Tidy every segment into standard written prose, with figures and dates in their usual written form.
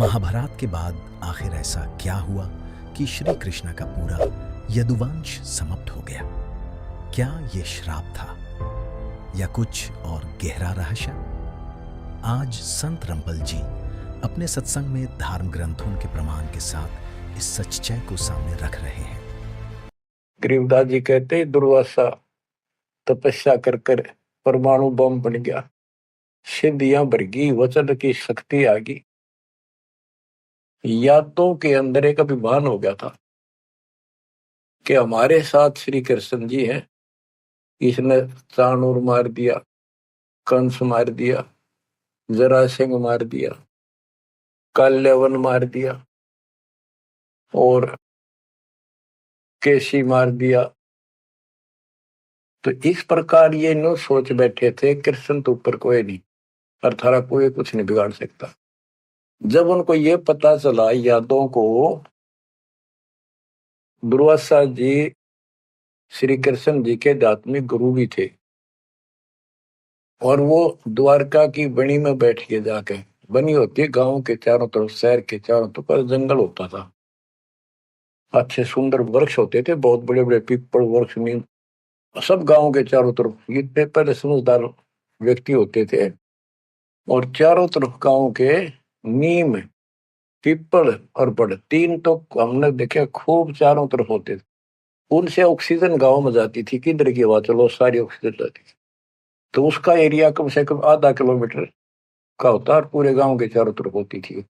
महाभारत के बाद आखिर ऐसा क्या हुआ कि श्री कृष्ण का पूरा यदुवंश समाप्त हो गया? क्या ये श्राप था या कुछ और गहरा रहस्य? आज संत रंपल जी अपने सत्संग में धर्म ग्रंथों के प्रमाण के साथ इस सच्चाई को सामने रख रहे हैं। गरीबदास जी कहते दुर्वासा तपस्या कर कर परमाणु बम बन गया, सिद्धियां भर गई, वचन की शक्ति आ गई। यादों के अंदर एक अभिमान हो गया था कि हमारे साथ श्री कृष्ण जी हैं। इसने चाणूर मार दिया, कंस मार दिया, जरासिंह मार दिया, काल्यवन मार दिया और केसी मार दिया। तो इस प्रकार ये नो सोच बैठे थे कृष्ण तो ऊपर कोई नहीं और थारा कोई कुछ नहीं बिगाड़ सकता। जब उनको ये पता चला यादों को, दुर्वासा जी श्री कृष्ण जी के आध्यात्मिक गुरु भी थे और वो द्वारका की बनी में बैठ के जाके, बनी होती है गांव के चारों तरफ, शहर के चारों तरफ जंगल होता था, अच्छे सुंदर वृक्ष होते थे, बहुत बड़े बड़े पीपल वृक्ष में सब गांव के चारों तरफ। ये पहले समझदार व्यक्ति होते थे और चारों तरफ गांव के नीम, पीपल और बड़, तीन तो हमने देखे खूब चारों तरफ होते थे। उनसे ऑक्सीजन गांव में जाती थी, किधर की हवा चलो सारी ऑक्सीजन जाती थी। तो उसका एरिया कम से कम आधा किलोमीटर का होता और पूरे गांव के चारों तरफ होती थी।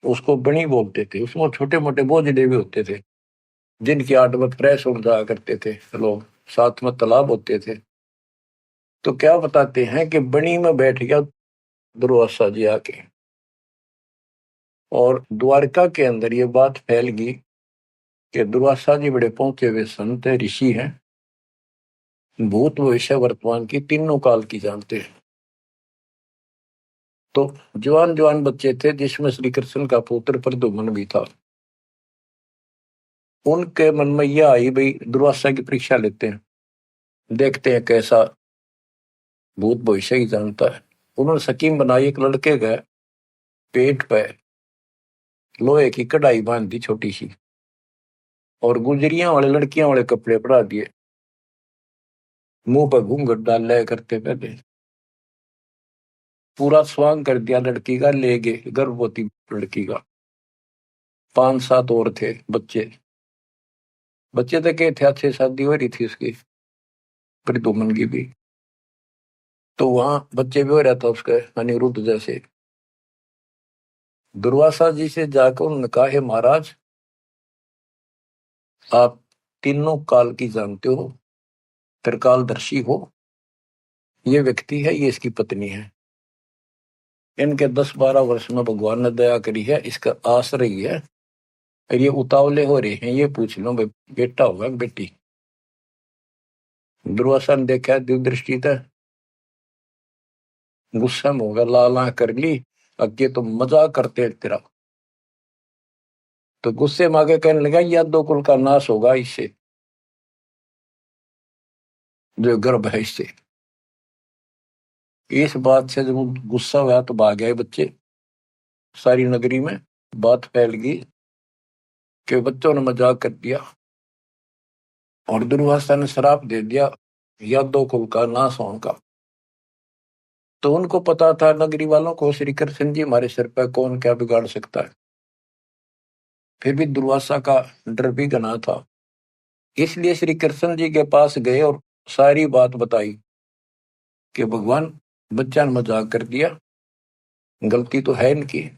उसको बनी बोलते थे। उसमें छोटे मोटे बोझले भी होते थे जिनकी आठ में फ्रेश हो जाया करते थे लोग, साथ में तालाब होते थे। तो क्या बताते हैं कि बनी में बैठ गया दुर्वासा जी आके और द्वारका के अंदर ये बात फैल गई कि दुर्वासा जी बड़े पहुंचे हुए संत ऋषि हैं, भूत भविष्य वर्तमान की तीनों काल की जानते हैं। तो जवान जवान बच्चे थे जिसमें श्री कृष्ण का पुत्र प्रद्युम्न भी था। उनके मन में यह आई, भाई दुर्वासा की परीक्षा लेते हैं, देखते हैं कैसा भूत भविष्य की जानता है। उन्होंने स्कीम बनाई, एक लड़के का पेट पे लोहे की कढ़ाई बांध दी छोटी सी और गुजरियां वाले लड़कियां वाले कपड़े पड़ा दिए, मुंह पर घूंघट डाल लिया करते पहले, पूरा स्वांग कर दिया लड़की का, ले गए गर्भवती लड़की का। 5-7 और थे बच्चे, बच्चे तो क्या थे, अच्छे शादी हो रही थी उसकी, प्रद्युम्न की भी। तो वहां बच्चे भी हो रहा था उसका अनिरुद्ध जैसे। दुर्वासा जी से जाकर उन्होंने कहा, हे महाराज आप तीनों काल की जानते हो, त्रिकालदर्शी हो, ये व्यक्ति है, ये इसकी पत्नी है, इनके 10-12 वर्ष में भगवान ने दया करी है, इसका आश्रय है और ये उतावले हो रहे हैं, ये पूछ लो बेटा होगा बेटी। दुर्वासा ने देखा दिव्य दृष्टि था, गुस्सा में होगा, लाला कर ली, अगे तो मजाक करते तेरा। तो गुस्से में आगे कहने लगा, या दो कुल का नाश होगा इससे, जो गर्भ है इससे। इस बात से जब गुस्सा हुआ तो भाग गए बच्चे। सारी नगरी में बात फैल गई कि बच्चों ने मजाक कर दिया और दुर्वासा ने श्राप दे दिया यादव कुल का नाश होने का। तो उनको पता था नगरी वालों को, श्री कृष्ण जी हमारे सिर पर कौन क्या बिगाड़ सकता है। फिर भी दुर्वासा का डर भी घना था, इसलिए श्री कृष्ण जी के पास गए और सारी बात बताई कि भगवान बच्चा ने मजाक कर दिया, गलती तो है इनकी,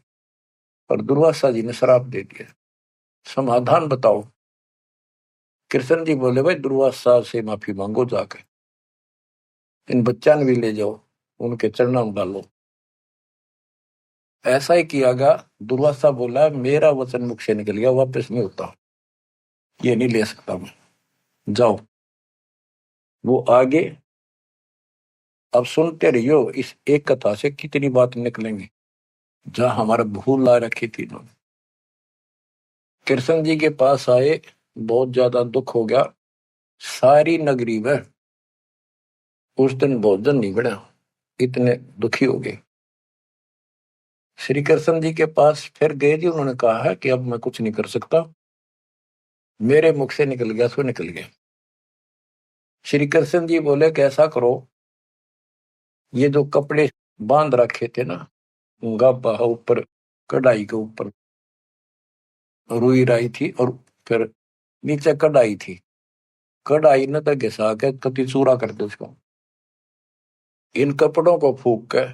और दुर्वासा जी ने श्राप दे दिया, समाधान बताओ। कृष्ण जी बोले, भाई दुर्वासा से माफी मांगो, जाकर इन बच्चा ने भी ले जाओ, उनके चरणों में डालो। ऐसा ही किया गया। दुर्वासा बोला, मेरा वचन मुख से निकल गया, वापस नहीं होता, ये नहीं ले सकता मैं, जाओ। वो आगे, अब सुनते रहियो, इस एक कथा से कितनी बात निकलेंगी जहां हमारा भूल ला रखी थी इन्होंने। कृष्ण जी के पास आए, बहुत ज्यादा दुख हो गया, सारी नगरी में उस दिन भोजन नहीं बना, इतने दुखी हो गए। श्री कृष्ण जी के पास फिर गए जी। उन्होंने कहा है कि अब मैं कुछ नहीं कर सकता, मेरे मुख से निकल गया सो निकल गया। श्री कृष्ण जी बोले कि ऐसा करो, ये जो कपड़े बांध रखे थे ना गाबा ऊपर, कढ़ाई के ऊपर रुई राई थी और फिर नीचे कढ़ाई थी, कढ़ाई न तो घिसा के कति चूरा कर दो उसको, इन कपड़ों को फूक के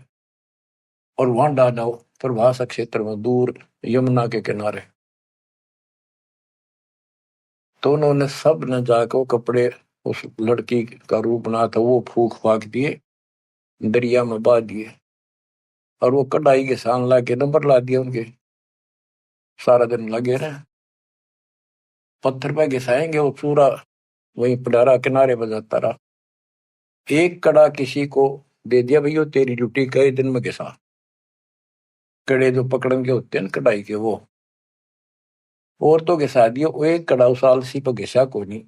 और वहां डालो प्रभास क्षेत्र में दूर यमुना के किनारे। तो उन्होंने सब ने जाकर वो कपड़े उस लड़की का रूप बना था वो फूक फाक दिए, दरिया में बहा दिए, और वो कढ़ाई के साथ ला के नंबर ला दिया उनके। सारा दिन लगे रहे, पत्थर पे घिसाएंगे वो चूरा वहीं पडारा किनारे बजाता रहा। एक कड़ा किसी को दे दिया, भैया तेरी ड्यूटी कई दिन में घिसा, कड़े जो पकड़न के होते हैं ना कढ़ाई के वो, और तो घिसा दिया। वो एक कड़ा उस आलसी पर घिसा को नहीं,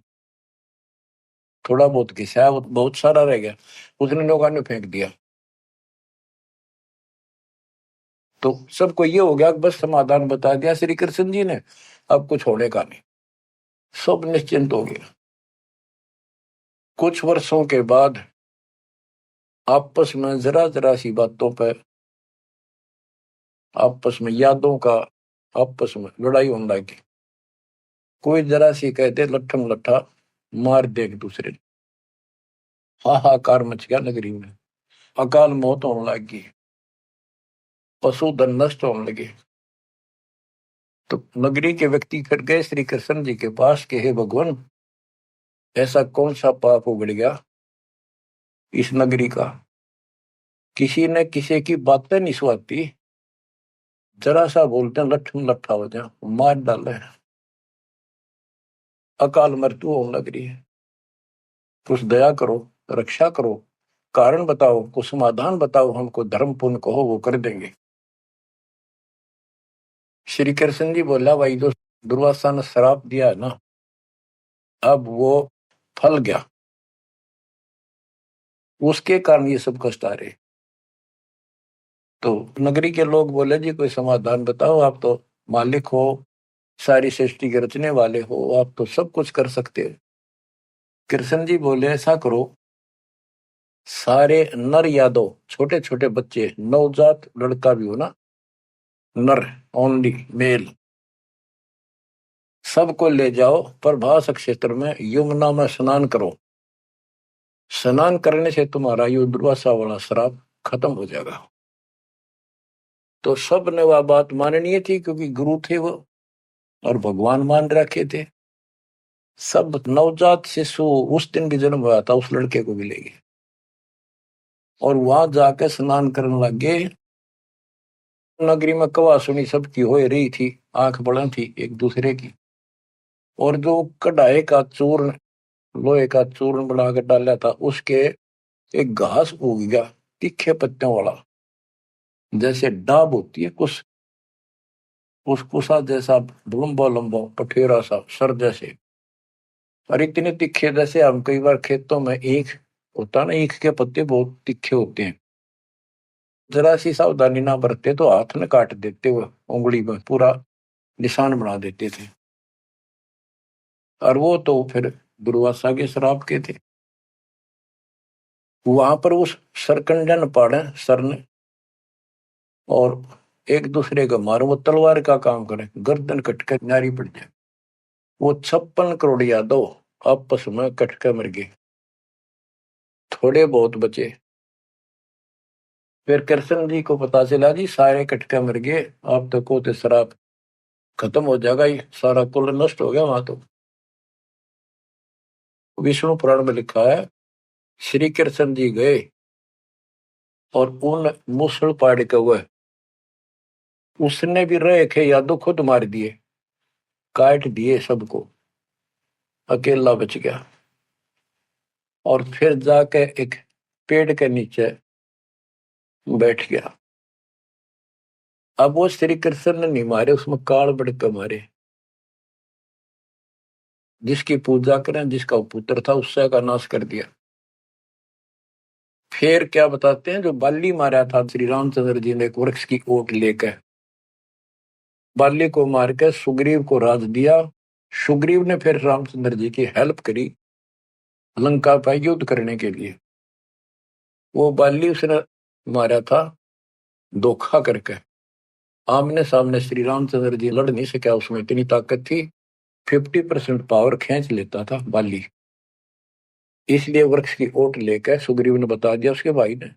थोड़ा बहुत घिसा, वो बहुत सारा रह गया, उसने नौका ने फेंक दिया। तो सबको ये हो गया कि बस समाधान बता दिया श्री कृष्ण जी ने, अब कुछ होने का नहीं, सब निश्चिंत हो गया। कुछ वर्षों के बाद आपस में जरा जरा सी बातों पर, आपस में यादों का आपस में लड़ाई होने लगी। कोई जरा सी कहते लट्ठम लट्ठा मार दे एक दूसरे ने, हाहाकार मच गया नगरी में, अकाल मौत होने लगी, पशुधन नष्ट होने लगे। तो नगरी के व्यक्ति फिर गए श्री कृष्ण जी के पास कि हे भगवान, ऐसा कौन सा पाप उगड़ गया इस नगरी का, किसी ने किसी की बातें नहीं सुहाती, जरा सा बोलते हैं लट्ठम लट्ठा हो जाए मार डाले, अकाल मृत्यु होने लग रही है। कुछ दया करो, रक्षा करो, कारण बताओ, कुछ समाधान बताओ, हमको धर्म पुण्य कहो वो कर देंगे। श्री कृष्ण जी बोला, भाई जो दुर्वासा ने श्राप दिया है ना, अब वो फल गया, उसके कारण ये सब कष्ट आ रहे। तो नगरी के लोग बोले जी कोई समाधान बताओ, आप तो मालिक हो, सारी सृष्टि के रचने वाले हो, आप तो सब कुछ कर सकते हो। कृष्ण जी बोले ऐसा करो, सारे नर यादव छोटे छोटे बच्चे, नवजात लड़का भी हो ना, नर ओनली मेल, सबको ले जाओ प्रभास क्षेत्र में यमुना में स्नान करो, स्नान करने से तुम्हारा ये दुर्वासा वाला श्राप खत्म हो जाएगा। तो सब ने वह बात माननी थी क्योंकि गुरु थे वो और भगवान मान रखे थे। सब नवजात शिशु उस दिन भी जन्म हुआ था उस लड़के को भी ले गए और वहां जाकर स्नान करने लग गए। नगरी में कवा सुनी सबकी हो रही थी, आंख बड़ा थी एक दूसरे की, और जो कढ़ाई का चूर्ण, लोहे का चूर्ण बनाकर डाला था उसके एक घास उग गया तीखे पत्तों वाला, जैसे डाब होती है कुछ उस कुसा जैसा, लंबा लंबा पठेरा सा सर जैसे, और इतने तीखे जैसे हम कई बार खेतों में ईख होता ना, ईख के पत्ते बहुत तीखे होते हैं, जरा सी सावधानी ना बरते तो हाथ में काट देते हुए उंगली में पूरा निशान बना देते थे। और वो तो फिर दुर्वासा के श्राप के थे। वहां पर उस सरकंडन पाड़े सर ने और एक दूसरे का मारो, वो तलवार का काम करे, गर्दन कटकर नारी पड़ जाए। वो 56 करोड़ यादव आपस में कटके मर गए, थोड़े बहुत बचे। फिर कृष्ण जी को पता चला जी सारे कटके मर गए, आप तो को श्राप खत्म हो जाएगा, ये सारा कुल नष्ट हो गया। वहां तो विष्णु पुराण में लिखा है, श्री कृष्ण जी गए और उन मूसल पाड़ के हुए, उसने भी रहे थे यादव खुद मार दिए, काट दिए सबको, अकेला बच गया। और फिर जाके एक पेड़ के नीचे बैठ गया। अब वो श्री कृष्ण ने नहीं मारे, उसमें काल बढ़ के मारे। जिसकी पूजा करें, जिसका पुत्र था उससे का नाश कर दिया। फिर क्या बताते हैं, जो बाली मारा था श्री रामचंद्र जी ने एक वृक्ष की ओट लेकर, बाली को मार के सुग्रीव को राज दिया। सुग्रीव ने फिर रामचंद्र जी की हेल्प करी लंका पर युद्ध करने के लिए। वो बाली उसने मारा था धोखा करके, आमने सामने श्री रामचंद्र जी लड़ नहीं सका, उसमें इतनी ताकत थी, 50% पावर खींच लेता था बाली। इसलिए वृक्ष की ओट लेकर सुग्रीव ने बता दिया उसके भाई ने,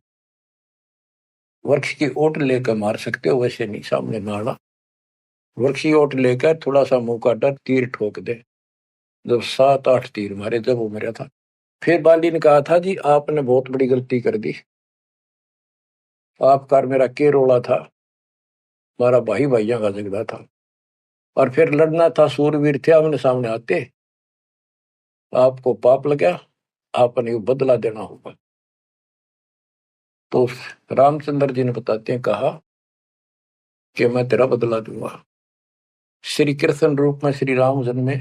वृक्ष की ओट लेकर मार सकते हो, वैसे नहीं सामने मारना। वृक्ष की ओट लेकर थोड़ा सा मुंह काटा, तीर ठोक दे। जब 7-8 तीर मारे, जब वो मरा था, फिर बाली ने कहा था जी आपने बहुत बड़ी गलती कर दी, आपका और मेरा के रोला था, हमारा भाई भाइयों का झगड़ा था, और फिर लड़ना था, सूरवीर थे, आमने सामने आते, आपको पाप लगा, आपने बदला देना होगा। तो रामचंद्र जी ने बताते हैं, कहा कि मैं तेरा बदला दूंगा। श्री कृष्ण रूप में श्री राम जन्मे,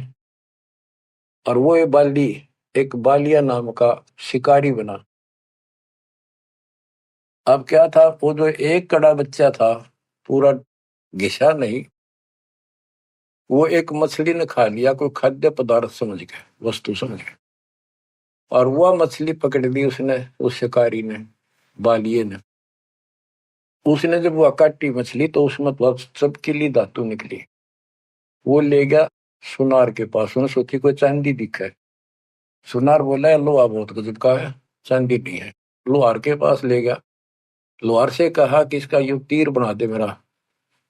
और वो ये बाली एक बालिया नाम का शिकारी बना। अब क्या था, वो जो एक कड़ा बच्चा था, पूरा घिसा नहीं, वो एक मछली ने खा लिया, कोई खाद्य पदार्थ समझ गया, वस्तु समझ गया, और वह मछली पकड़ ली उसने, उस शिकारी ने, बालिए ने। उसने जब वह काटी मछली तो उसमें तो चपकीली धातु निकली। वो ले गया सुनार के पास, उन्हें सोची कोई चांदी दिखा है। सुनार बोला लोहा बहुत गजब का है, चांदी नहीं है। लोहार के पास ले गया, लोहार से कहा कि इसका यूं तीर बना दे मेरा,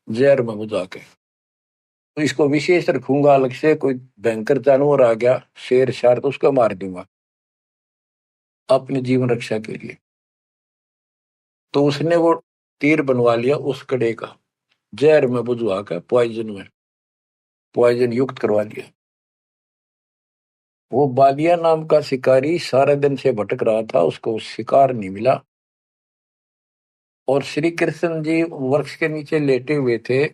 जहर में बुझा के, तो इसको विशेष रखूंगा, अलग से कोई भयंकर जानवर आ गया, शेर शार, तो उसको मार दूंगा अपनी जीवन रक्षा के लिए। तो उसने वो तीर बनवा लिया उस कड़े का, जहर में बुझवा कर, पॉइजन युक्त करवा लिया। वो बालिया नाम का शिकारी सारे दिन से भटक रहा था, उसको शिकार नहीं मिला, और श्री कृष्ण जी वृक्ष के नीचे लेटे हुए थे,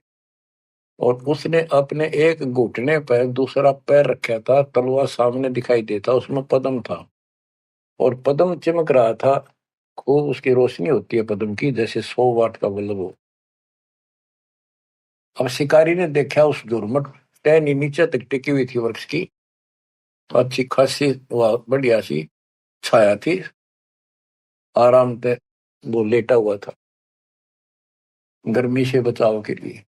और उसने अपने एक घुटने पर दूसरा पैर रखा था, तलवार सामने दिखाई देता, उसमें पद्म था, और पद्म चमक रहा था, खूब उसकी रोशनी होती है पद्म की, जैसे 100 वाट का बल्ब हो। अब शिकारी ने देखा उस झुरमुट टहनी नीचे तक टिकी हुई थी वृक्ष की, तो अच्छी खासी बढ़िया सी छाया थी, आराम से वो लेटा हुआ था गर्मी से बचाव के लिए।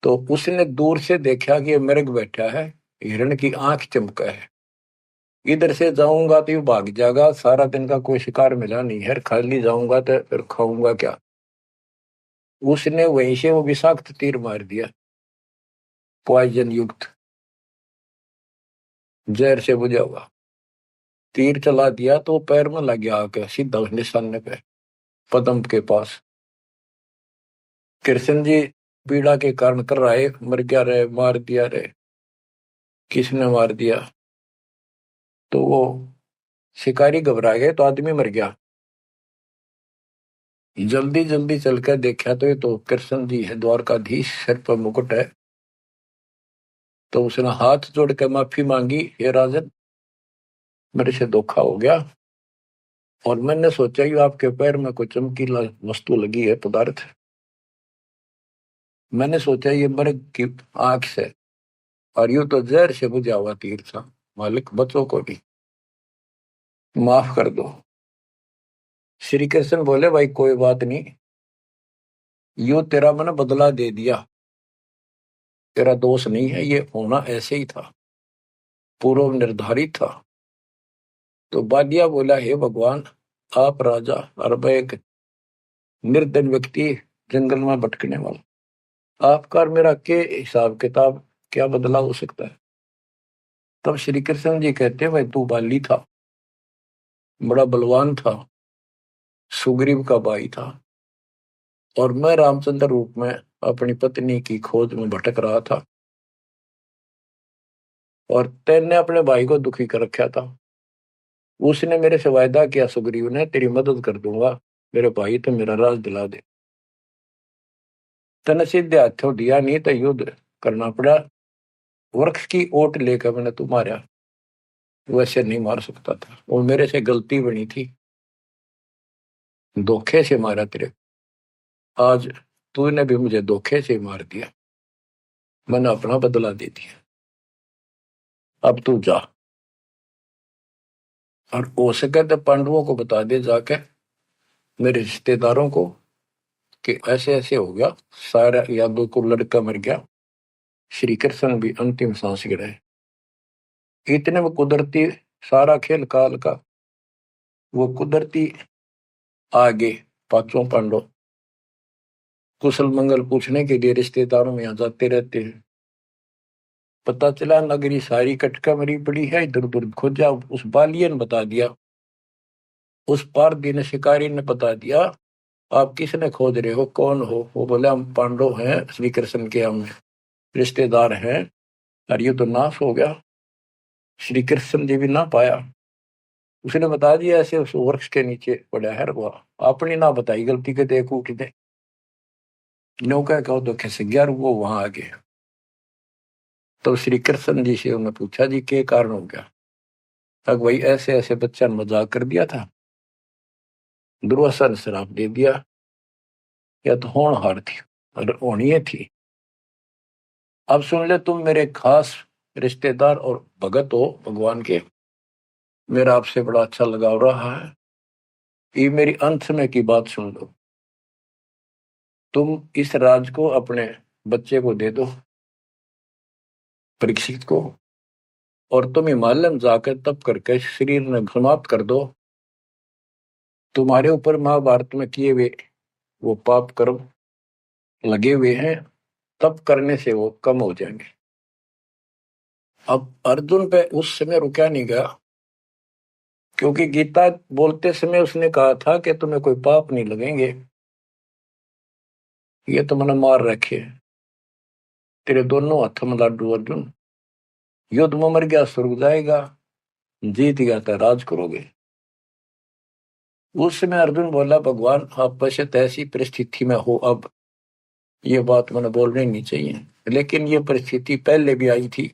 तो उसने दूर से देखा कि ये मृग बैठा है, हिरण की आंख चमका है, इधर से जाऊंगा तो ये भाग जाएगा, सारा दिन का कोई शिकार मिला नहीं है, खाली जाऊंगा तो फिर खाऊंगा क्या। उसने वहीं से वो विषाक्त तीर मार दिया, पॉइजन युक्त, जहर से बुझा हुआ तीर चला दिया, तो पैर में लग गया आके सीधा उस निशाने पे, पद्म के पास। कृष्ण जी पीड़ा के कारण कर रहे, मर गया रे, मार दिया रे, किसने मार दिया। तो वो शिकारी घबरा गए, तो आदमी मर गया। जल्दी जल्दी चलकर देखा तो ये तो कृष्ण जी है, द्वारकाधीश, सिर पर मुकुट है। तो उसने हाथ जोड़ के माफी मांगी, ये राजन मेरे से धोखा हो गया, और मैंने सोचा कि आपके पैर में कोई चमकीला वस्तु लगी है, पदार्थ, मैंने सोचा ये मृग की आंख से, और यूं तो जहर से बुझा हुआ तीर था, मालिक बच्चों को भी माफ कर दो। श्री कृष्ण बोले भाई कोई बात नहीं, यूं तेरा मैंने बदला दे दिया, तेरा दोष नहीं है, ये होना ऐसे ही था, पूर्व निर्धारित था। तो बादिया बोला हे भगवान, आप राजा और मैं एक निर्धन व्यक्ति, जंगल में भटकने वाला, आपका और मेरा के हिसाब किताब, क्या बदला हो सकता है। तब श्री कृष्ण जी कहते भाई तू बाली था, बड़ा बलवान था, सुग्रीव का भाई था, और मैं रामचंद्र रूप में अपनी पत्नी की खोज में भटक रहा था, और तेने अपने भाई को दुखी कर रखा था। उसने मेरे से वायदा किया, सुग्रीव ने, तेरी मदद कर दूंगा, मेरे भाई तो मेरा राज दिला दे। तने सीधे हाथों दिया नहीं तो युद्ध करना पड़ा, वृक्ष की ओट लेकर मैंने तू मारा, वैसे नहीं मार सकता था, वो मेरे से गलती बनी थी, धोखे से मारा तेरे, आज तूने भी मुझे धोखे से मार दिया, मैंने अपना बदला दे दिया, अब तू जा। और हो सके तो पांडवों को बता दे जाके, मेरे रिश्तेदारों को, कि ऐसे ऐसे हो गया, सारा यादव को लड़का मर गया, श्री कृष्ण भी अंतिम सांस गिराए। इतने में कुदरती सारा खेल काल का वो कुदरती आगे पांचों पांडव कुशल मंगल पूछने के लिए रिश्तेदारों में यहाँ जाते रहते हैं। पता चला नगरी सारी कटका मरी पड़ी है, इधर उधर खोजा, उस बालिए ने बता दिया, उस पार दिन शिकारी ने बता दिया, आप किसने खोज रहे हो, कौन हो? वो बोले हम पांडव हैं, श्री कृष्ण के हम रिश्तेदार हैं, और ये तो नाश हो गया, श्री कृष्ण जी भी ना पाया। उसने बता दिया ऐसे उस वृक्ष के नीचे पड़ा है, वो अपनी ना बताई गलती के देख उठ दे, नौका कहो तो खिस गया, वो वहां आ गए। तो श्री कृष्ण जी से उन्होंने पूछा, जी क्या कारण हो गया? तक वही ऐसे ऐसे बच्चा ने मजाक कर दिया था, दुर्वासा ने श्राप दे दिया, या तो होनहार थी और होनी थी। अब सुन ले, तुम मेरे खास रिश्तेदार और भगत हो भगवान के, मेरा आपसे बड़ा अच्छा लगाव रहा है, ये मेरी अंत समय की बात सुन लो। तुम इस राज को अपने बच्चे को दे दो, परीक्षित को, और तुम हिमालय में जाकर तप करके शरीर में समाप्त कर दो। तुम्हारे ऊपर महाभारत में किए हुए वो पाप कर्म लगे हुए हैं, तप करने से वो कम हो जाएंगे। अब अर्जुन पे उस समय रुका नहीं गया, क्योंकि गीता बोलते समय उसने कहा था कि तुम्हें कोई पाप नहीं लगेंगे, ये तो मैंने मार रखे, तेरे दोनों हाथों में लाडू अर्जुन, युद्ध में मर गया स्वर्ग जाएगा, जीत गया तो राज करोगे। उस समय अर्जुन बोला, भगवान आप पश्चात ऐसी परिस्थिति में हो, अब ये बात मैंने बोलनी नहीं चाहिए, लेकिन ये परिस्थिति पहले भी आई थी,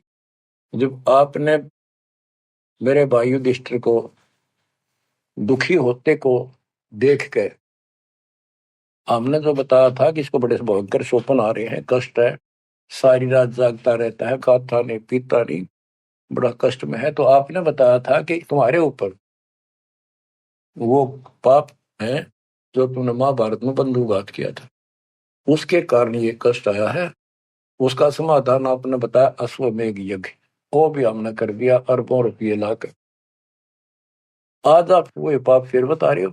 जब आपने मेरे भाई युधिष्ठिर को दुखी होते को देख के, हमने जो बताया था कि इसको बड़े भयंकर स्वप्न आ रहे हैं, कष्ट है, सारी रात जागता रहता है, खाता नहीं पीता नहीं, बड़ा कष्ट में है, तो आपने बताया था कि तुम्हारे ऊपर वो पाप है जो तुमने महाभारत में बंधुघात किया था, उसके कारण ये कष्ट आया है। उसका समाधान आपने बताया अश्वमेघ यज्ञ, वो भी हमने कर दिया अरबों रुपये लाकर। आज आप वो पाप फिर बता रहे हो?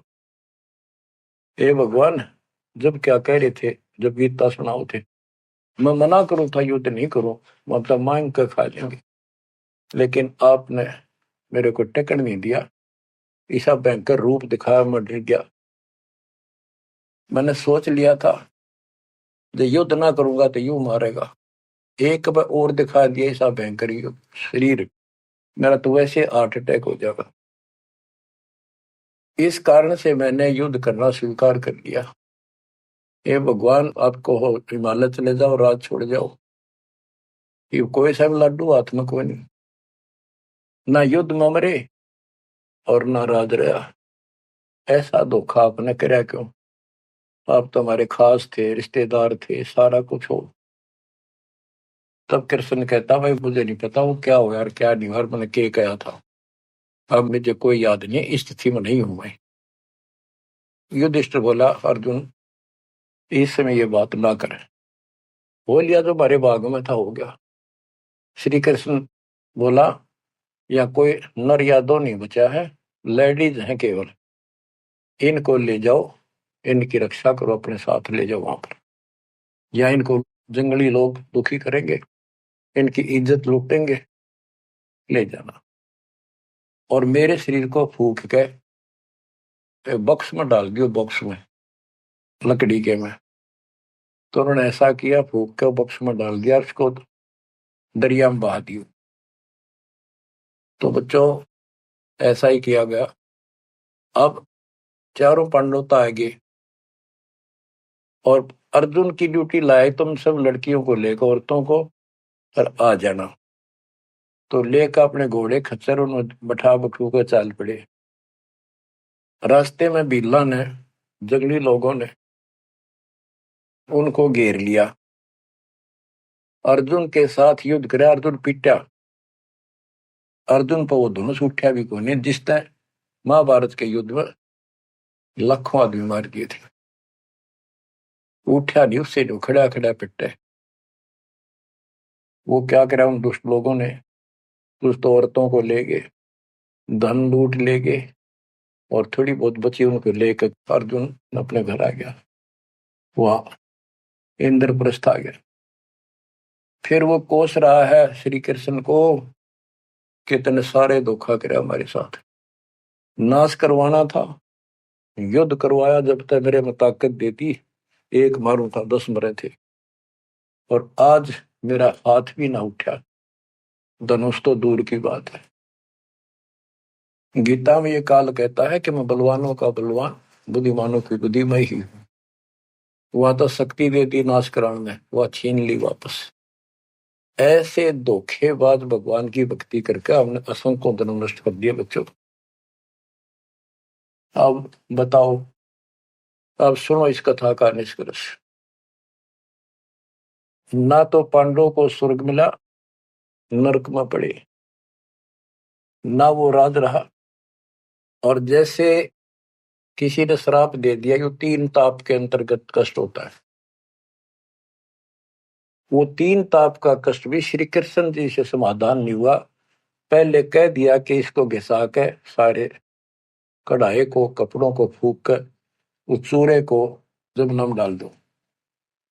हे भगवान, जब क्या कह रहे थे, जब गीता सुनाओ थे, मैं मना करूं था युद्ध नहीं करूं, मतलब मांग कर खा लेंगे, लेकिन आपने मेरे को टेकन नहीं दिया, ऐसा भयंकर रूप दिखाया, मैं डर गया। मैंने सोच लिया था जो युद्ध ना करूंगा तो यूं मारेगा, एक बार और दिखा दिया ऐसा भयंकर शरीर, मेरा तो वैसे हार्ट अटैक हो जाएगा। इस कारण से मैंने युद्ध करना स्वीकार कर लिया। हे भगवान, आपको हो हिमालय चले जाओ, राज छोड़ जाओ, ये कोई सा लाडू हाथ में कोई नहीं, ना युद्ध में मरे और ना राज रहा। ऐसा धोखा आपने कराया क्यों? आप तो हमारे खास थे, रिश्तेदार थे, सारा कुछ हो। तब कृष्ण कहता, भाई मुझे नहीं पता वो क्या हो यार, क्या नहीं, और मैंने क्या कहा था, अब मुझे कोई याद नहीं, इस स्थिति में नहीं हूं मैं। युधिष्ठिर बोला, अर्जुन इस समय ये बात ना करें, हो लिया जो हमारे भाग में था हो गया। श्री कृष्ण बोला, या कोई नर या दो नहीं बचा है, लेडीज हैं केवल, इनको ले जाओ, इनकी रक्षा करो, अपने साथ ले जाओ वहां पर, या इनको जंगली लोग दुखी करेंगे, इनकी इज्जत लूटेंगे, ले जाना, और मेरे शरीर को फूक के बॉक्स में डाल दियो, बॉक्स में लकड़ी के में। तो उन्होंने ऐसा किया, फूक के बॉक्स में डाल दिया, उसको दरिया में बहा दियो। तो बच्चों ऐसा ही किया गया। अब चारों पांडव तो आगे, और अर्जुन की ड्यूटी लाए, तुम सब लड़कियों को लेकर, औरतों को, और आ जाना। तो लेकर अपने घोड़े खच्चर उन्हें बैठा बठू कर चाल पड़े। रास्ते में भीला ने जंगली लोगों ने उनको घेर लिया। अर्जुन के साथ युद्ध करे, अर्जुन पीटा, अर्जुन पर वो धनुष उठा भी कोई नहीं, जिस तरह महाभारत के युद्ध में लाखों आदमी मार दिए थे, उठा नहीं, उससे जो खड़ा खड़ा पिटे। वो क्या करा उन दुष्ट लोगों ने, दुष्ट औरतों को ले गए, धन लूट ले गए, और थोड़ी बहुत बची उनको लेकर अर्जुन अपने घर आ गया, वहां इंद्रप्रस्थ आ गया। फिर वो कोस रहा है श्री कृष्ण को, कितने सारे धोखा करे हमारे साथ, नाश करवाना था, युद्ध करवाया, जब तक मेरे में ताकत देती, एक मारूं था 10 मरे थे, और आज मेरा हाथ भी ना उठा, धनुष तो दूर की बात है। गीता में ये काल कहता है कि मैं बलवानों का बलवान, बुद्धिमानों की बुद्धिमय ही हूं। वह तो शक्ति देती नाश कराने में, वह छीन ली वापस। ऐसे धोखेबाज भगवान की भक्ति करके हमने असंख्यों धर्म नष्ट कर दिए बच्चों। अब बताओ, अब सुनो इस कथा का निष्कर्ष। ना तो पांडवों को स्वर्ग मिला, नरक में पड़े, ना वो राज रहा, और जैसे किसी ने श्राप दे दिया, ये 3 ताप के अंतर्गत कष्ट होता है, वो 3 ताप का कष्ट भी श्री कृष्ण जी से समाधान नहीं हुआ। पहले कह दिया कि इसको घिसा के सारे कढ़ाई को, कपड़ों को फूक कर उस चूरे को जमुना में डाल दो,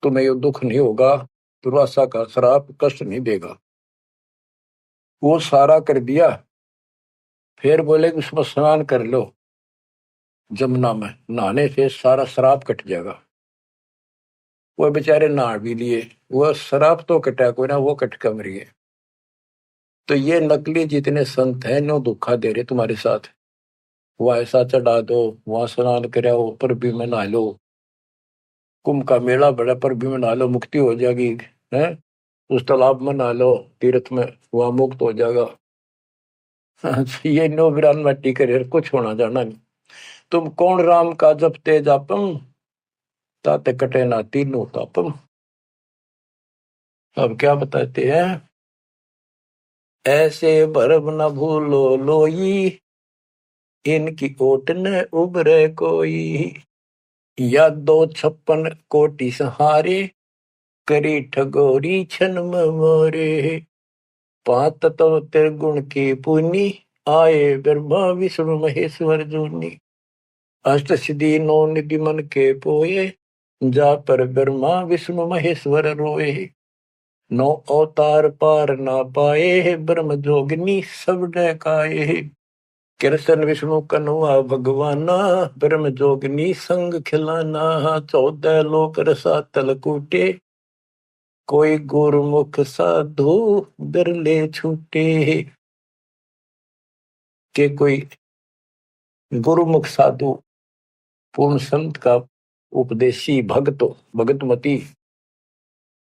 तुम्हें ये दुख नहीं होगा, दुर्वासा का श्राप कष्ट नहीं देगा। वो सारा कर दिया, फिर बोले कि उसमें स्नान कर लो, जमुना में नहाने से सारा श्राप कट जाएगा। वो बेचारे नहा भी लिए, वो श्राप तो कटा कोई ना, वो कट कर मर गए। तो ये नकली जितने संत हैं नो धोखा दे रहे तुम्हारे साथ, वह ऐसा चढ़ा दो, वहां स्नान कराओ, पर भी में नहा लो, कुंभ का मेला बड़ा, पर भी में नहा लो, मुक्ति हो जाएगी, है उस तालाब में नहा लो, तीर्थ में, वहां मुक्त हो जाएगा। ये नो विरान मट्टी करे, कुछ होना जाना नहीं। तुम कौन राम का जपते जापम, ताते कटे ना तीनों तापम। अब क्या बताते हैं, ऐसे भरम न भूलो लोई, इनकी ओट न उबरे कोई, या 256 कोटि सहारे, करी ठगोरी छन मोरे। 5 तत्व त्रिगुण की पुनी, आए ब्रह्मा विष्णु महेश्वर जूनी। अष्ट सिद्धि 9 निधि मन के पोए, जा पर ब्रह्मा विष्णु महेश्वर रोए। 9 अवतार पार ना पाए, ब्रह्म जोगिनी सब डकाए। कृष्ण विष्णु कन्हवा भगवाना, ब्रह्म जोगिनी संग खिलाना। 14 लोक रसा तलकूटे, कोई गुरुमुख साधु बिरले छूटे। के कोई गुरुमुख साधु पूर्ण संत का उपदेशी भक्त भगतमती,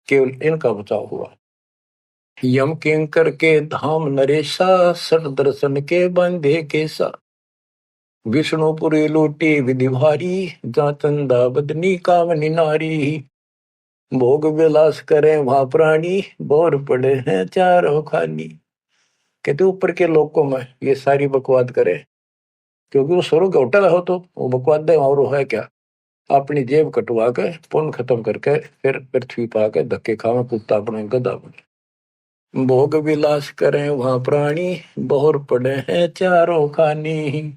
केवल इनका बचाव हुआ। यम किंकर के धाम नरेशा, सट दर्शन के बंधे केसा। विष्णुपुरी लूटी विधि भारी, जा चंदा बदनी कामनी नारी। भोग विलास करे वहां प्राणी, बोर पड़े हैं चारों खानी। कहते ऊपर के लोगों में ये सारी बकवाद करे, क्योंकि वो स्वर्ग होटल हो तो वो बकवाद और है क्या, अपनी जेब कटवा के पुण्य खत्म करके फिर पृथ्वी पा के धक्के खावे कुत्ता अपने गधा बने। भोग विलास करें वहां प्राणी, बोर पड़े हैं चारों खानी।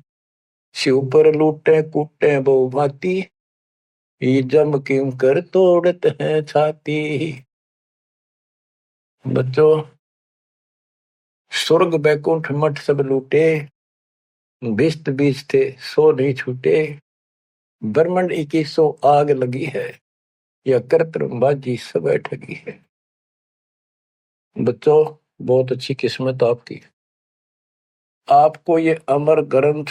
शिव पर लूटे कूटे बहु भांति, ये जम किम कर तोड़ते हैं छाती। बच्चों, स्वर्ग बैकुंठ मठ सब लूटे, बिस्त बीज थे सो नहीं छूटे। ब्रह्मंड 2100 आग लगी है, या कर्तबाजी सब ठगी है। बच्चों, बहुत अच्छी किस्मत आपकी, आपको ये अमर ग्रंथ,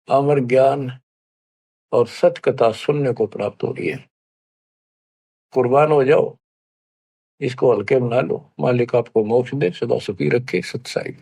अमर ज्ञान और सच कथा सुनने को प्राप्त हो रही है। कुर्बान हो जाओ, इसको हल्के बना लो, मालिक आपको मोक्ष दे, सदा सुखी रखे। सत्साई।